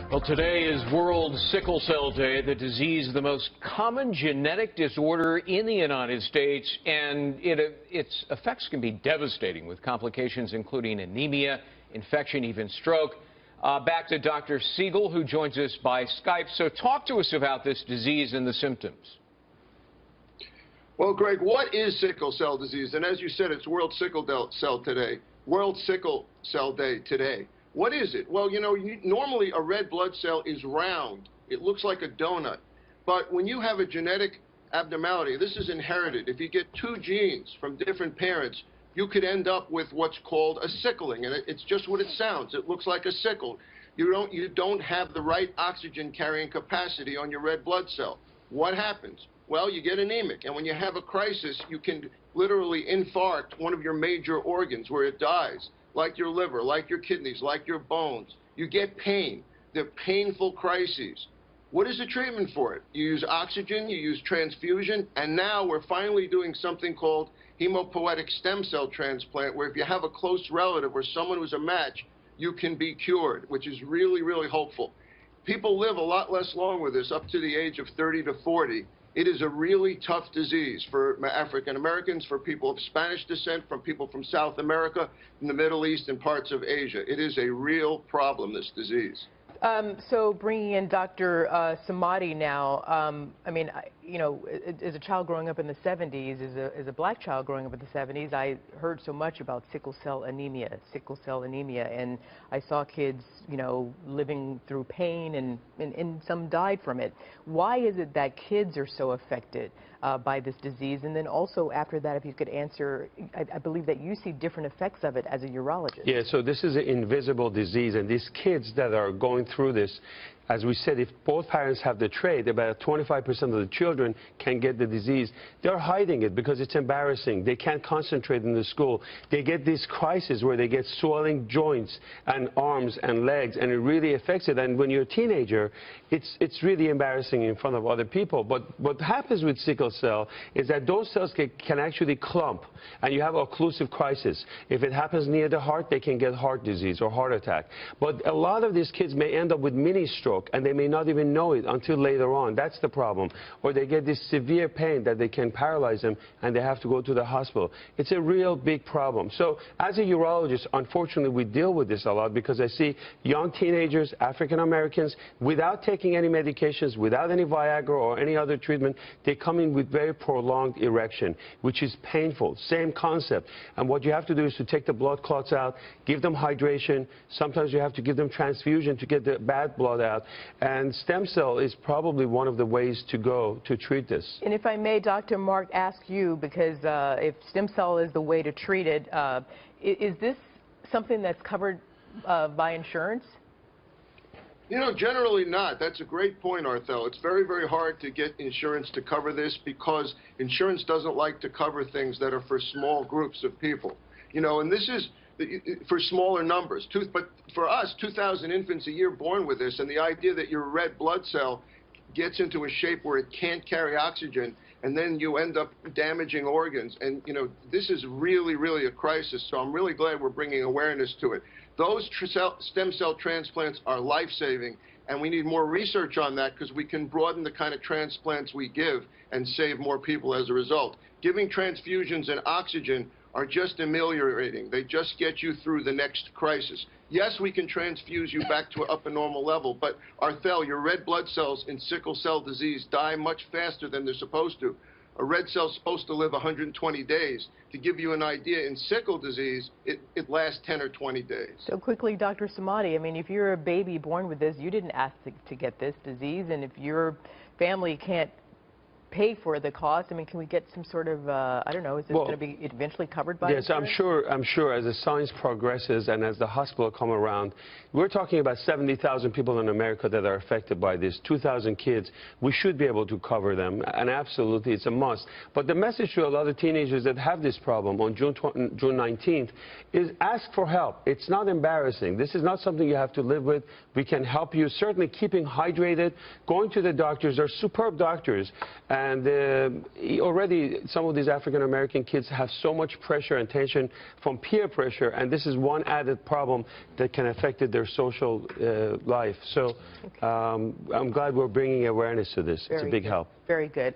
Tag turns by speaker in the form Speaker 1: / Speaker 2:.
Speaker 1: Well, today is World Sickle Cell Day. The disease is the most common genetic disorder in the United States, and its effects can be devastating with complications including anemia, infection, even stroke. Back to Dr. Siegel, who joins us by Skype. So talk to us about this disease and the symptoms.
Speaker 2: Well, Greg, what is sickle cell disease? And as you said, it's World Sickle Cell today. World Sickle Cell Day today. What is it? Well, normally a red blood cell is round. It looks like a donut. But when you have a genetic abnormality, this is inherited. If you get two genes from different parents, you could end up with what's called a sickling. And it's just what it sounds. It looks like a sickle. You don't have the right oxygen carrying capacity on your red blood cell. What happens? Well, you get anemic. And when you have a crisis, you can literally infarct one of your major organs where it dies, like your liver, like your kidneys, like your bones. You get pain. They're painful crises. What is the treatment for it? You use oxygen, you use transfusion, and now we're finally doing something called hematopoietic stem cell transplant, where if you have a close relative or someone who's a match, you can be cured, which is really, really hopeful. People live a lot less long with this, up to the age of 30 to 40. It is a really tough disease for African Americans, for people of Spanish descent, from people from South America, in the Middle East, and parts of Asia. It is a real problem, this disease.
Speaker 3: So bringing in Dr. Samadi now, I mean, as a child growing up in the 70s, as a black child growing up in the 70s, I heard so much about sickle cell anemia, and I saw kids, living through pain, and some died from it. Why is it that kids are so affected by this disease? And then also after that, if you could answer, I believe that you see different effects of it as a urologist.
Speaker 4: Yeah, so this is an invisible disease, and these kids that are going through this, as we said, if both parents have the trait, about 25% of the children can get the disease. They're hiding it because it's embarrassing. They can't concentrate in the school. They get this crisis where they get swelling joints and arms and legs, and it really affects it. And when you're a teenager, it's really embarrassing in front of other people. But what happens with sickle cell is that those cells can actually clump, and you have occlusive crisis. If it happens near the heart, they can get heart disease or heart attack. But a lot of these kids may end up with mini stroke, and they may not even know it until later on. That's the problem. Or they get this severe pain that they can paralyze them, and they have to go to the hospital. It's a real big problem. So as a urologist, unfortunately, we deal with this a lot because I see young teenagers, African Americans, without taking any medications, without any Viagra or any other treatment, they come in with very prolonged erection, which is painful. Same concept. And what you have to do is to take the blood clots out, give them hydration. Sometimes you have to give them transfusion to get the bad blood out. And stem cell is probably one of the ways to go to treat this.
Speaker 3: And if I may, Dr. Mark, ask you, because if stem cell is the way to treat it, is this something that's covered by insurance?
Speaker 2: Generally not. That's a great point, Arthel. It's very, very hard to get insurance to cover this because insurance doesn't like to cover things that are for small groups of people. And this is for smaller numbers. But for us, 2,000 infants a year born with this, and the idea that your red blood cell gets into a shape where it can't carry oxygen, and then you end up damaging organs. And, this is really, really a crisis. So I'm really glad we're bringing awareness to it. Those stem cell transplants are life-saving, and we need more research on that because we can broaden the kind of transplants we give and save more people as a result. Giving transfusions and oxygen are just ameliorating. They just get you through the next crisis. Yes, we can transfuse you back to up a normal level, but Arthel, your red blood cells in sickle cell disease die much faster than they're supposed to. A red cell's supposed to live 120 days. To give you an idea, in sickle disease, it lasts 10 or 20 days.
Speaker 3: So quickly, Dr. Samadi, I mean, if you're a baby born with this, you didn't ask to get this disease, and if your family can't pay for the cost, I mean, can we get some sort of, I don't know, is this going to be eventually covered by insurance?
Speaker 4: Yes, I'm sure as the science progresses and as the hospital come around, we're talking about 70,000 people in America that are affected by this, 2,000 kids. We should be able to cover them, and absolutely, it's a must. But the message to a lot of teenagers that have this problem on June 19th is ask for help. It's not embarrassing. This is not something you have to live with. We can help you, certainly keeping hydrated, going to the doctors. They're superb doctors. And already some of these African American kids have so much pressure and tension from peer pressure, and this is one added problem that can affect their social life. So I'm glad we're bringing awareness to this. It's a big help.
Speaker 3: Very good.